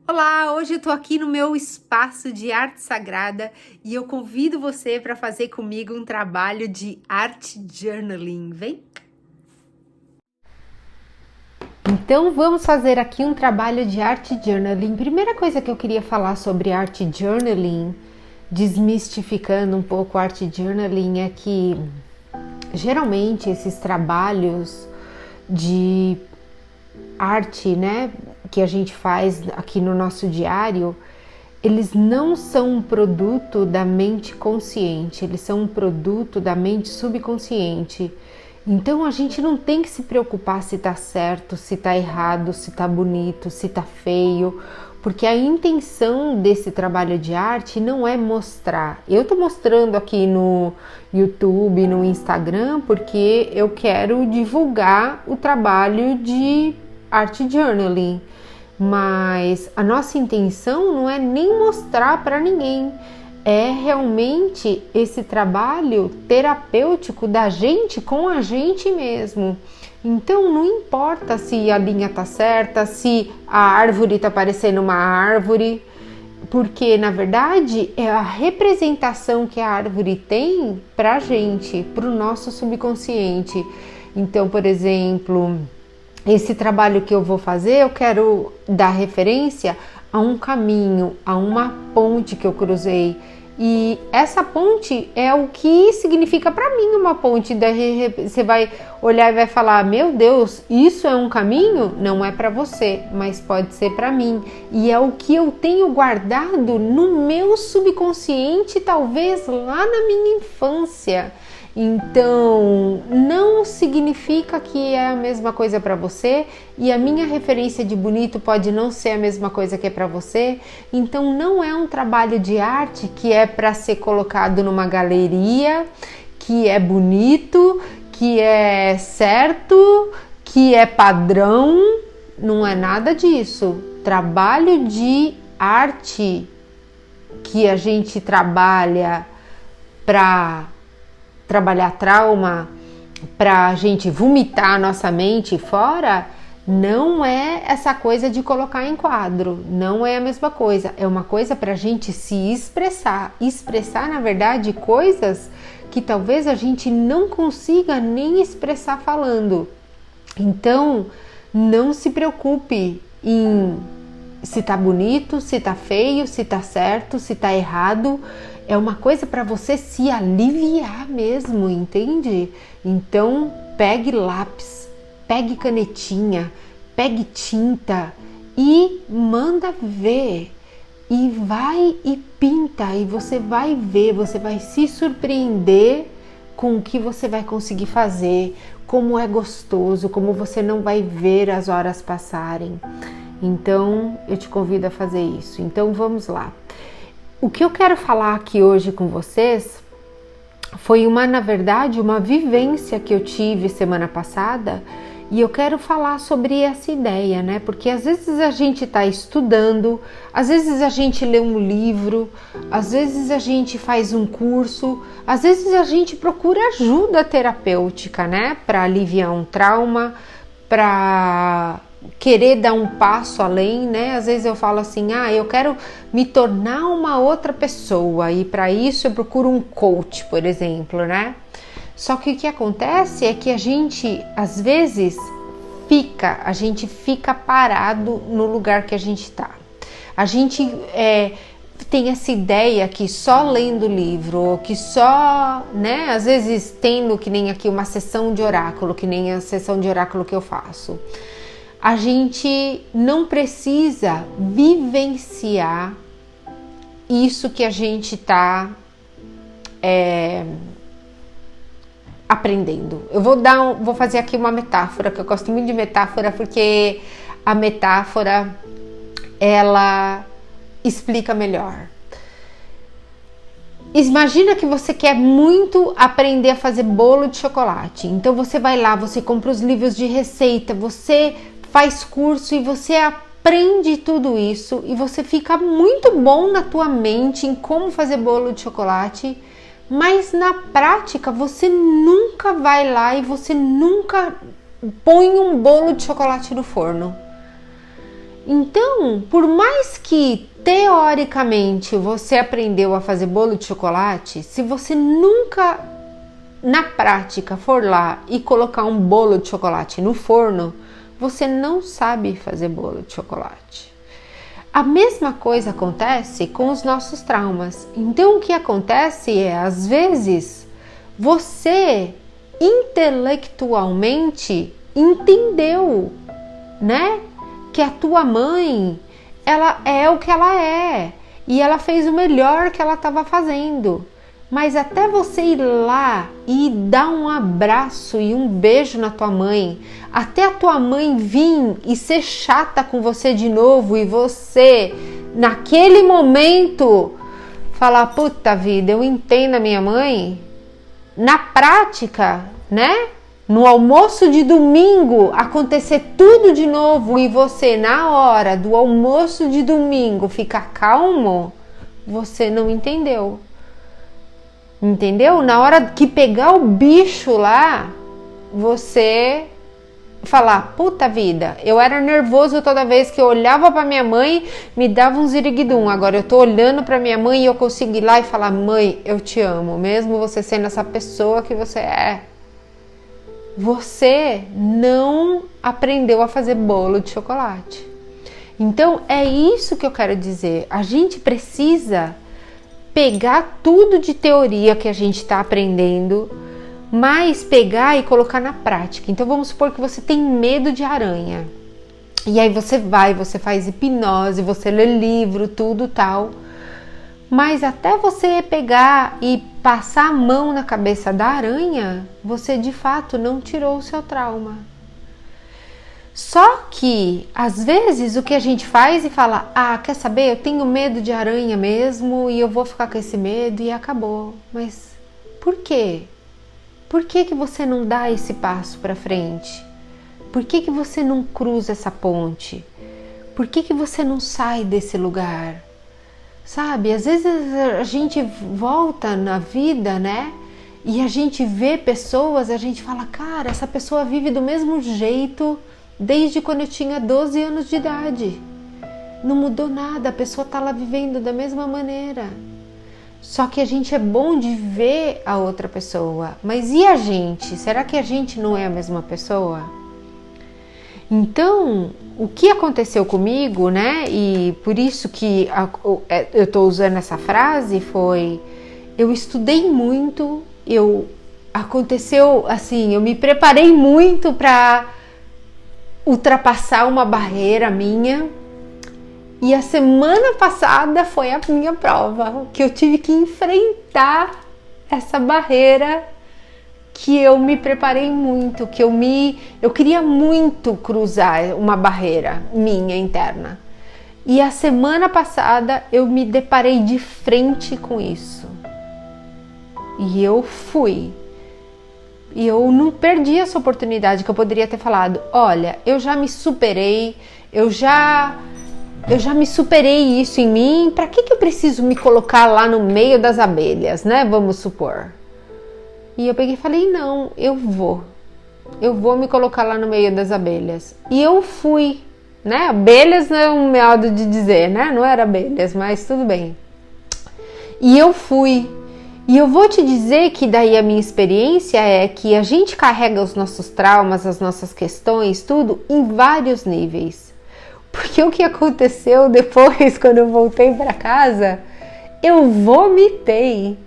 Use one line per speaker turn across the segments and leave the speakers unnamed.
Olá, hoje eu tô aqui no meu espaço de arte sagrada e eu convido você para fazer comigo um trabalho de art journaling. Vem? Então vamos fazer aqui um trabalho de art journaling. Primeira coisa que eu queria falar sobre art journaling, desmistificando um pouco art journaling, é que geralmente esses trabalhos de arte, né, que a gente faz aqui no nosso diário, eles não são um produto da mente consciente, eles são um produto da mente subconsciente. Então a gente não tem que se preocupar se tá certo, se tá errado, se tá bonito, se tá feio, porque a intenção desse trabalho de arte não é mostrar. Eu tô mostrando aqui no YouTube, no Instagram, porque eu quero divulgar o trabalho de art journaling. Mas a nossa intenção não é nem mostrar para ninguém, é realmente esse trabalho terapêutico da gente com a gente mesmo. Então não importa se a linha tá certa, se a árvore tá parecendo uma árvore, porque na verdade é a representação que a árvore tem pra gente, pro nosso subconsciente. Então, por exemplo, esse trabalho que eu vou fazer, eu quero dar referência a um caminho, a uma ponte que eu cruzei. E essa ponte é o que significa para mim uma ponte. Daí você vai olhar e vai falar: meu Deus, isso é um caminho? Não é para você, mas pode ser para mim. E é o que eu tenho guardado no meu subconsciente, talvez lá na minha infância. Então, não significa que é a mesma coisa para você, e a minha referência de bonito pode não ser a mesma coisa que é para você. Então, não é um trabalho de arte que é para ser colocado numa galeria, que é bonito, que é certo, que é padrão. Não é nada disso. Trabalho de arte que a gente trabalha para trabalhar trauma, para a gente vomitar a nossa mente fora, não é essa coisa de colocar em quadro, não é a mesma coisa, é uma coisa para a gente se expressar, na verdade coisas que talvez a gente não consiga nem expressar falando. Então não se preocupe em se tá bonito, se tá feio, se tá certo, se tá errado. É uma coisa para você se aliviar mesmo, entende? Então, pegue lápis, pegue canetinha, pegue tinta e manda ver. E vai e pinta, e você vai ver, você vai se surpreender com o que você vai conseguir fazer, como é gostoso, como você não vai ver as horas passarem. Então, eu te convido a fazer isso. Então, vamos lá. O que eu quero falar aqui hoje com vocês foi na verdade, uma vivência que eu tive semana passada, e eu quero falar sobre essa ideia, né? Porque às vezes a gente está estudando, às vezes a gente lê um livro, às vezes a gente faz um curso, às vezes a gente procura ajuda terapêutica, né? Para aliviar um trauma, para querer dar um passo além, né? Às vezes eu falo assim: eu quero me tornar uma outra pessoa, e para isso eu procuro um coach, por exemplo, né? Só que o que acontece é que a gente, às vezes, fica parado no lugar que a gente tá. A gente tem essa ideia que só lendo livro, ou que só, né? Às vezes tendo, que nem aqui, uma sessão de oráculo, que nem a sessão de oráculo que eu faço. A gente não precisa vivenciar isso que a gente está aprendendo. Eu vou fazer aqui uma metáfora, que eu gosto muito de metáfora, porque a metáfora, ela explica melhor. Imagina que você quer muito aprender a fazer bolo de chocolate. Então você vai lá, você compra os livros de receita, você faz curso e você aprende tudo isso, e você fica muito bom na tua mente em como fazer bolo de chocolate, mas na prática você nunca vai lá e você nunca põe um bolo de chocolate no forno. Então, por mais que teoricamente você aprendeu a fazer bolo de chocolate, se você nunca na prática for lá e colocar um bolo de chocolate no forno, você não sabe fazer bolo de chocolate. A mesma coisa acontece com os nossos traumas. Então o que acontece é, às vezes, você intelectualmente entendeu, né, que a tua mãe, ela é o que ela é e ela fez o melhor que ela estava fazendo. Mas até você ir lá e dar um abraço e um beijo na tua mãe, até a tua mãe vir e ser chata com você de novo e você, naquele momento, falar, puta vida, eu entendo a minha mãe. Na prática, né? No almoço de domingo, acontecer tudo de novo e você, na hora do almoço de domingo, ficar calmo, você não entendeu. Entendeu? Na hora que pegar o bicho lá, você falar, puta vida, eu era nervoso toda vez que eu olhava pra minha mãe, me dava um ziriguidum. Agora eu tô olhando pra minha mãe e eu consigo ir lá e falar, mãe, eu te amo, mesmo você sendo essa pessoa que você é. Você não aprendeu a fazer bolo de chocolate. Então é isso que eu quero dizer. A gente precisa pegar tudo de teoria que a gente está aprendendo, mas pegar e colocar na prática. Então vamos supor que você tem medo de aranha. E aí você faz hipnose, você lê livro, tudo tal. Mas até você pegar e passar a mão na cabeça da aranha, você de fato não tirou o seu trauma. Só que, às vezes, o que a gente faz e fala, quer saber, eu tenho medo de aranha mesmo e eu vou ficar com esse medo e acabou. Mas por quê? Por que que você não dá esse passo para frente? Por que que você não cruza essa ponte? Por que que você não sai desse lugar? Sabe, às vezes a gente volta na vida, né? E a gente vê pessoas, a gente fala, cara, essa pessoa vive do mesmo jeito desde quando eu tinha 12 anos de idade. Não mudou nada, a pessoa tá lá vivendo da mesma maneira. Só que a gente é bom de ver a outra pessoa. Mas e a gente? Será que a gente não é a mesma pessoa? Então, o que aconteceu comigo, né? E por isso que eu tô usando essa frase foi... Eu estudei muito, aconteceu assim, eu me preparei muito para ultrapassar uma barreira minha. E a semana passada foi a minha prova, que eu tive que enfrentar essa barreira que eu me preparei muito, que eu queria muito cruzar uma barreira minha interna. E a semana passada eu me deparei de frente com isso. E eu fui. E eu não perdi essa oportunidade que eu poderia ter falado, olha, eu já me superei, eu já me superei isso em mim, para que eu preciso me colocar lá no meio das abelhas, né? Vamos supor. E eu peguei e falei, não, eu vou me colocar lá no meio das abelhas. E eu fui, né? Abelhas não é um modo de dizer, né? Não era abelhas, mas tudo bem. E eu fui. E eu vou te dizer que daí a minha experiência é que a gente carrega os nossos traumas, as nossas questões, tudo em vários níveis. Porque o que aconteceu depois, quando eu voltei para casa, eu vomitei.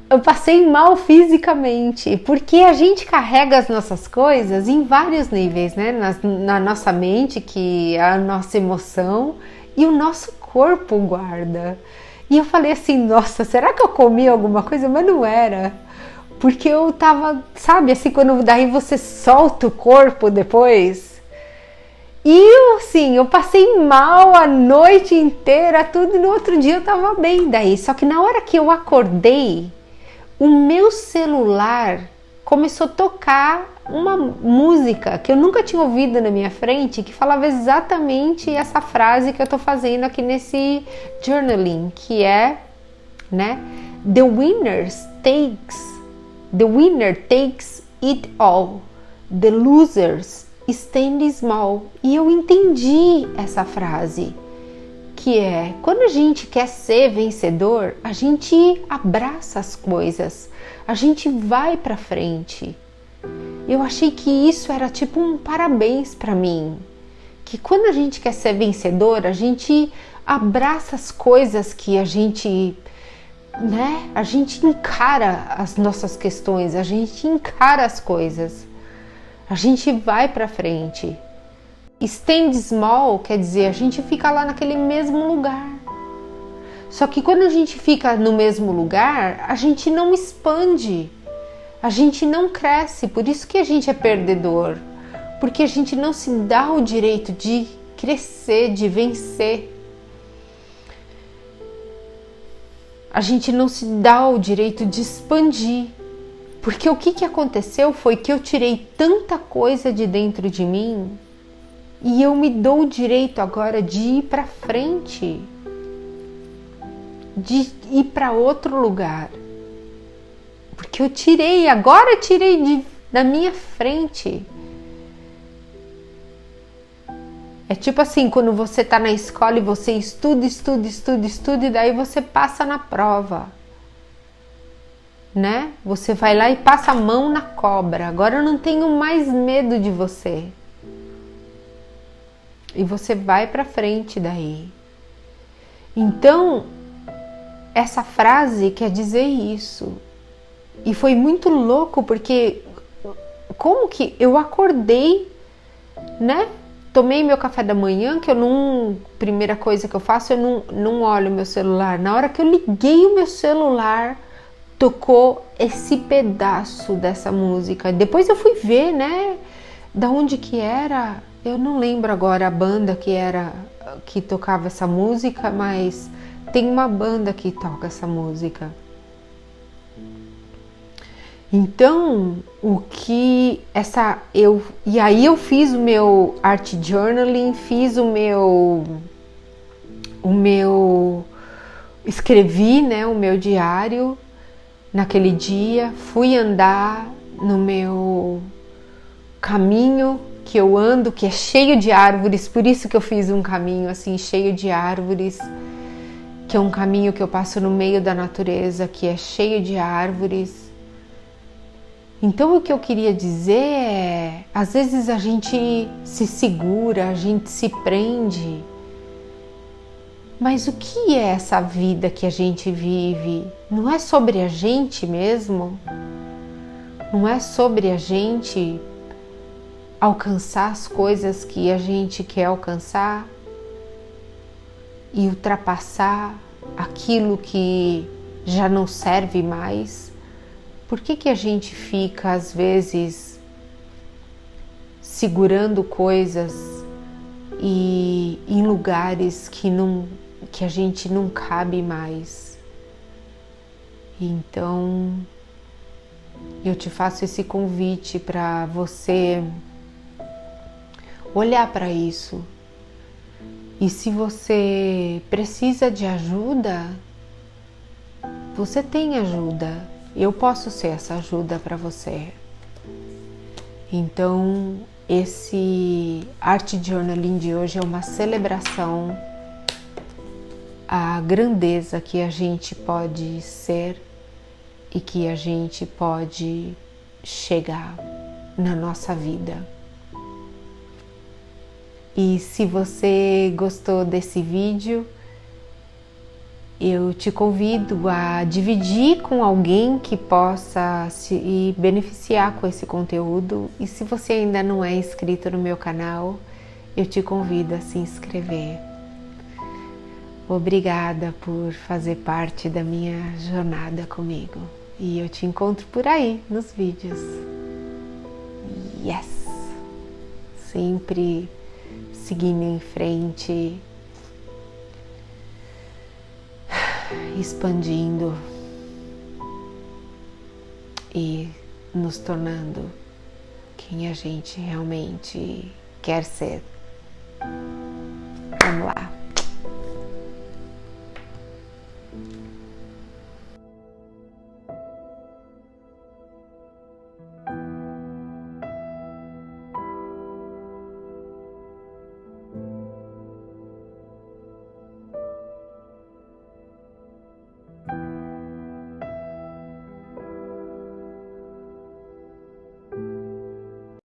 Eu passei mal fisicamente, porque a gente carrega as nossas coisas em vários níveis, né? Na nossa mente, que é a nossa emoção, e o nosso corpo guarda. E eu falei assim, nossa, será que eu comi alguma coisa? Mas não era. Porque eu tava, sabe, assim, quando daí você solta o corpo depois. E assim, eu passei mal a noite inteira, tudo, e no outro dia eu tava bem daí. Só que na hora que eu acordei, o meu celular começou a tocar uma música que eu nunca tinha ouvido na minha frente, que falava exatamente essa frase que eu tô fazendo aqui nesse journaling, que é, né? The winner takes it all. The losers stand small. E eu entendi essa frase, que é, quando a gente quer ser vencedor, a gente abraça as coisas, a gente vai pra frente. Eu achei que isso era tipo um parabéns pra mim, que quando a gente quer ser vencedor, a gente abraça as coisas que a gente, né? A gente encara as nossas questões, a gente encara as coisas, a gente vai pra frente. Stand small quer dizer a gente fica lá naquele mesmo lugar. Só que quando a gente fica no mesmo lugar, a gente não expande, a gente não cresce. Por isso que a gente é perdedor, porque a gente não se dá o direito de crescer, de vencer. A gente não se dá o direito de expandir. Porque o que aconteceu foi que eu tirei tanta coisa de dentro de mim e eu me dou o direito agora de ir para frente, de ir para outro lugar. Porque eu tirei, agora eu tirei da minha frente. É tipo assim, quando você tá na escola e você estuda e daí você passa na prova, né? Você vai lá e passa a mão na cobra. Agora eu não tenho mais medo de você. E você vai pra frente daí. Então, essa frase quer dizer isso. E foi muito louco porque como que eu acordei, né? Tomei meu café da manhã, que eu não... Primeira coisa que eu faço, eu não olho meu celular. Na hora que eu liguei o meu celular, tocou esse pedaço dessa música. Depois eu fui ver, né? Da onde que era... Eu não lembro agora a banda que tocava essa música, mas tem uma banda que toca essa música. Então, e aí eu fiz o meu art journaling, fiz escrevi, né, o meu diário naquele dia, fui andar no meu caminho que eu ando, que é cheio de árvores, por isso que eu fiz um caminho assim, cheio de árvores, que é um caminho que eu passo no meio da natureza, que é cheio de árvores. Então o que eu queria dizer é, às vezes a gente se segura, a gente se prende, mas o que é essa vida que a gente vive? Não é sobre a gente mesmo? Não é sobre a gente alcançar as coisas que a gente quer alcançar e ultrapassar aquilo que já não serve mais? Por que a gente fica às vezes segurando coisas e em lugares que a gente não cabe mais? Então eu te faço esse convite para você olhar para isso. E se você precisa de ajuda, você tem ajuda. Eu posso ser essa ajuda para você. Então, esse Art Journaling de hoje é uma celebração à grandeza que a gente pode ser e que a gente pode chegar na nossa vida. E se você gostou desse vídeo, eu te convido a dividir com alguém que possa se beneficiar com esse conteúdo. E se você ainda não é inscrito no meu canal, eu te convido a se inscrever. Obrigada por fazer parte da minha jornada comigo. E eu te encontro por aí nos vídeos. Yes! Sempre seguindo em frente, expandindo e nos tornando quem a gente realmente quer ser. Vamos lá!